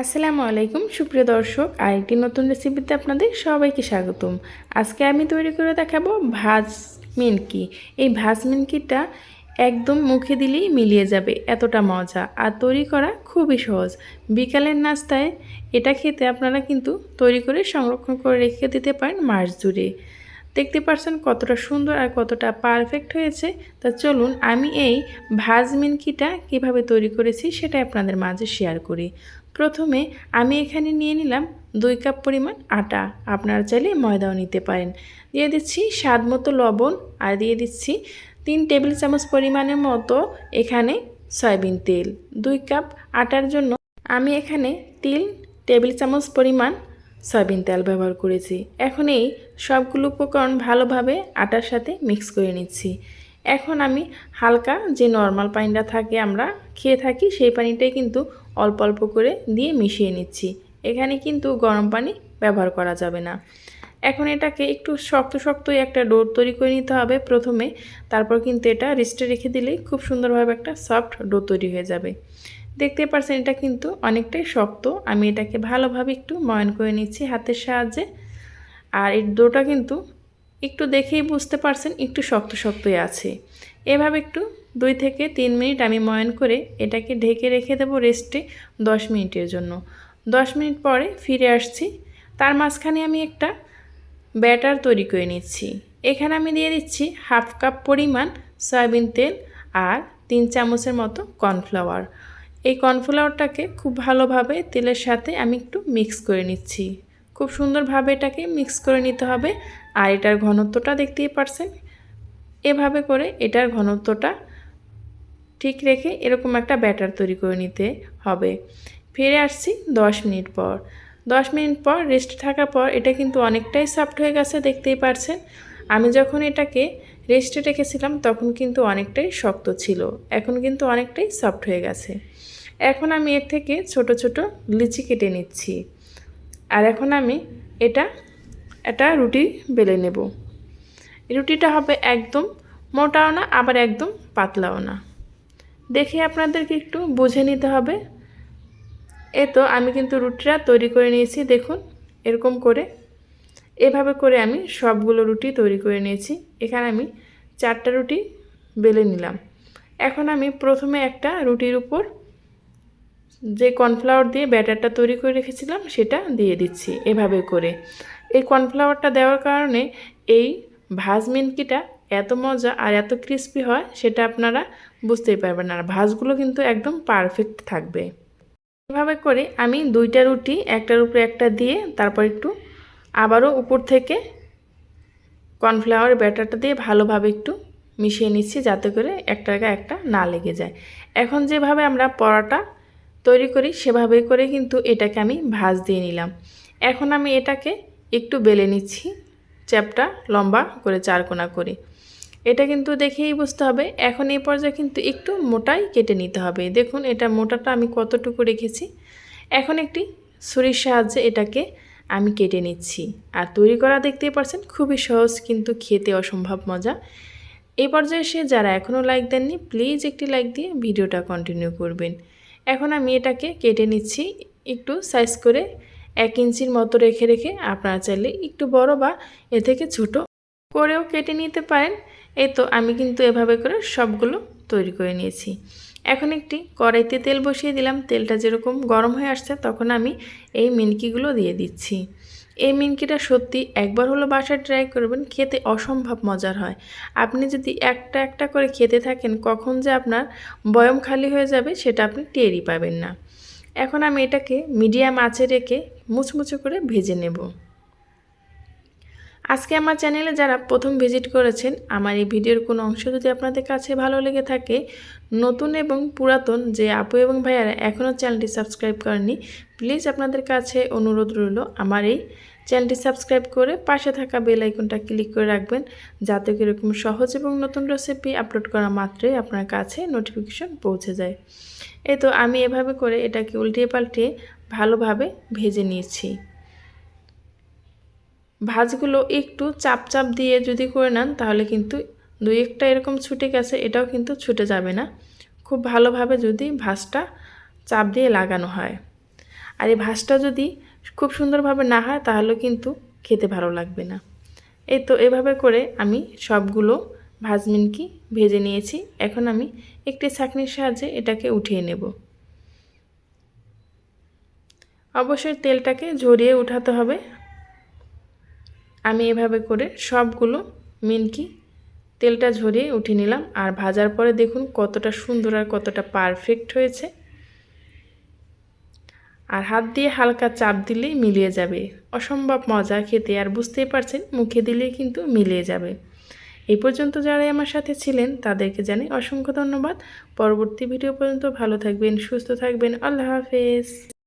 আসসালামু আলাইকুম সুপ্রিয় দর্শক, আরেকটি নতুন রেসিপিতে আপনাদের সবাইকে স্বাগতম। আজকে আমি তৈরি করে দেখাবো ভাজ মিনকি। এই ভাজ মিনকিটা একদম মুখে দিলেই মিলিয়ে যাবে, এতটা মজা, আর তৈরি করা খুবই সহজ। বিকালের নাস্তায় এটা খেতে আপনারা কিন্তু তৈরি করে সংরক্ষণ করে রেখে দিতে পারেন মাস জুড়ে। দেখতে পাচ্ছেন কতটা সুন্দর আর কতটা পারফেক্ট হয়েছে। তা চলুন আমি এই ভাজ মিনকিটা কীভাবে তৈরি করেছি সেটা আপনাদের মাঝে শেয়ার করি। প্রথমে আমি এখানে নিয়ে নিলাম 2 কাপ পরিমাণ আটা, আপনারা চাইলে ময়দাও নিতে পারেন। দিয়ে দিচ্ছি স্বাদ মতো লবণ, আর দিয়ে দিচ্ছি 3 টেবিল চামচ পরিমাণের মতো এখানে সয়াবিন তেল। 2 কাপ আটার জন্য আমি এখানে 3 টেবিল চামচ পরিমাণ সয়াবিন তেল ব্যবহার করেছি। এখন এই সবগুলো উপকরণ ভালোভাবে আটার সাথে মিক্স করে নিচ্ছি। এখন আমি হালকা যে নর্মাল পানিটা থাকে আমরা খেয়ে থাকি, সেই পানিটাই কিন্তু অল্প অল্প করে দিয়ে মিশিয়ে নিচ্ছি। এখানে কিন্তু গরম পানি ব্যবহার করা যাবে না। এখন এটাকে একটু শক্ত শক্তই একটা ডো তৈরি করে নিতে হবে প্রথমে, তারপর কিন্তু এটা রেস্টে রেখে দিলেই খুব সুন্দরভাবে একটা সফট ডো তৈরি হয়ে যাবে। দেখতে পাচ্ছেন এটা কিন্তু অনেকটাই শক্ত। আমি এটাকে ভালোভাবে একটু ময়ান করে নিচ্ছি হাতের সাহায্যে। আর এই ডোটা কিন্তু একটু দেখেই বুঝতে পারছেন একটু শক্ত শক্তই আছে। এভাবে একটু 2 থেকে 3 মিনিট আমি ময়ান করে এটাকে ঢেকে রেখে দেবো রেস্টে 10 মিনিটের জন্য। 10 মিনিট পরে ফিরে আসছি। তার মাঝখানে আমি একটা ব্যাটার তৈরি করে নিচ্ছি। এখানে আমি দিয়ে দিচ্ছি হাফ কাপ পরিমাণ সয়াবিন তেল আর 3 চামচের মতো কর্নফ্লাওয়ার। এই কর্নফ্লাওয়ারটাকে খুব ভালোভাবে তেলের সাথে আমি একটু মিক্স করে নিচ্ছি। খুব সুন্দরভাবে এটাকে মিক্স করে নিতে হবে। আর এটার ঘনত্বটা দেখতেই পারছেন, এভাবে করে এটার ঘনত্বটা ঠিক রেখে এরকম একটা ব্যাটার তৈরি করে নিতে হবে। ফিরে আসছি 10 মিনিট পর। 10 মিনিট পর রেস্ট থাকার পর এটা কিন্তু অনেকটাই সফট হয়ে গেছে, দেখতেই পারছেন। আমি যখন এটাকে রেস্টে রেখেছিলাম তখন কিন্তু অনেকটাই শক্ত ছিল, এখন কিন্তু অনেকটাই সফট হয়ে গেছে। এখন আমি এর থেকে ছোট ছোট লিচি কেটে নিচ্ছি। আর এখন আমি এটা রুটি বেলে নেব। রুটিটা হবে একদম মোটাও না আবার একদম পাতলাও না, দেখে আপনাদেরকে একটু বুঝে নিতে হবে। তো আমি কিন্তু রুটিটা তৈরি করে নিয়েছি, দেখুন এরকম করে। এভাবে করে আমি সবগুলো রুটি তৈরি করে নিয়েছি। এখানে আমি 4টা রুটি বেলে নিলাম। এখন আমি প্রথমে একটা রুটির উপর যে কর্নফ্লাওয়ার দিয়ে ব্যাটারটা তৈরি করে রেখেছিলাম সেটা দিয়ে দিচ্ছি এভাবে করে। এই কর্নফ্লাওয়ারটা দেওয়ার কারণে এই ভাজ মিনকিটা এত মজা আর এত ক্রিস্পি হয় সেটা আপনারা বুঝতেই পারবেন। আর ভাজগুলো কিন্তু একদম পারফেক্ট থাকবে। এভাবে করে আমি 2টা রুটি একটার উপরে একটা দিয়ে তারপর একটু আবারও উপর থেকে কর্নফ্লাওয়ার ব্যাটারটা দিয়ে ভালোভাবে একটু মিশিয়ে নিচ্ছি, যাতে করে একটার গায়ে একটা না লেগে যায়। এখন যেভাবে আমরা পরোটা তৈরি করি সেভাবে করে কিন্তু এটাকে আমি ভাজ দিয়ে নিলাম। এখন আমি এটাকে একটু বেলে নিচ্ছি চ্যাপটা লম্বা করে 4 কোণা করে। এটা কিন্তু দেখেই বুঝতে হবে। এখন এই পর্যায়ে কিন্তু একটু মোটাই কেটে নিতে হবে। দেখুন এটা মোটাটা আমি কতটুকু রেখেছি। এখন একটি ছুরির সাহায্যে এটাকে আমি কেটে নিচ্ছি। আর তৈরি করা দেখতেই পাচ্ছেন খুবই সহজ, কিন্তু খেতে অসম্ভব মজা। এই পর্যায়ে এসে যারা এখনও লাইক দেননি প্লিজ একটি লাইক দিয়ে ভিডিওটা কন্টিনিউ করবেন। এখন আমি এটাকে কেটে নিচ্ছি একটু সাইজ করে 1 ইঞ্চির মতো রেখে রেখে। আপনারা চাইলে একটু বড় বা এ থেকে ছোট করেও কেটে নিতে পারেন। তো আমি কিন্তু এভাবে করে সবগুলো তৈরি করে নিয়েছি। এখন একটি কড়াইতে তেল বসিয়ে দিলাম। তেলটা যেরকম গরম হয়ে আসছে তখন আমি এই মিনকিগুলো দিয়ে দিচ্ছি। এই মিনকিটা সত্যি একবার হলো বাসায় ট্রাই করবেন, খেতে অসম্ভব মজার হয়। আপনি যদি একটা একটা করে খেতে থাকেন কখন যে আপনার বয়ম খালি হয়ে যাবে সেটা আপনি টেরই পাবেন না। এখন আমি এটাকে মিডিয়াম আঁচে রেখে মুচমুচে করে ভেজে নেব। আজকে আমার চ্যানেলে যারা প্রথম ভিজিট করেছেন, আমার এই ভিডিওর কোনো অংশ যদি আপনাদের কাছে ভালো লেগে থাকে, নতুন এবং পুরাতন যে আপু এবং ভাইয়ারা এখনও চ্যানেলটি সাবস্ক্রাইব করেননি, প্লিজ আপনাদের কাছে অনুরোধ রইল আমার এই চ্যানেলটি সাবস্ক্রাইব করে পাশে থাকা বেল আইকনটা ক্লিক করে রাখবেন, যাতে এরকম সহজ এবং নতুন রেসিপি আপলোড করা মাত্রই আপনার কাছে নোটিফিকেশন পৌঁছে যায়। তো আমি এভাবে করে এটাকে উল্টিয়ে পাল্টিয়ে ভালোভাবে ভেজে নিয়েছি। ভাজগুলো একটু চাপ চাপ দিয়ে যদি করে নেন তাহলে কিন্তু 2-1টা এরকম ছুটে গেছে, এটাও কিন্তু ছুটে যাবে না। খুব ভালোভাবে যদি ভাজটা চাপ দিয়ে লাগানো হয়। আর এই ভাজটা যদি খুব সুন্দরভাবে না হয় তাহলে কিন্তু খেতে ভালো লাগবে না। এই তো এভাবে করে আমি সবগুলো ভাজমিনকি ভেজে নিয়েছি। এখন আমি একটি ছাঁকনির সাহায্যে এটাকে উঠিয়ে নেব। অবশ্যই তেলটাকে ঝরিয়ে উঠাতে হবে। আমি এভাবে করে সবগুলো মিনকি তেলটা ঝরিয়ে উঠিয়ে নিলাম। আর ভাজার পরে দেখুন কতটা সুন্দর আর কতটা পারফেক্ট হয়েছে। আর হাত দিয়ে হালকা চাপ দিলেই মিলিয়ে যাবে। অসম্ভব মজা খেতে, আর বুঝতেই পারছেন মুখে দিলেই কিন্তু মিলিয়ে যাবে। এই পর্যন্ত যারাই আমার সাথে ছিলেন তাদেরকে জানাই অসংখ্য ধন্যবাদ। পরবর্তী ভিডিও পর্যন্ত ভালো থাকবেন, সুস্থ থাকবেন। আল্লাহ হাফেজ।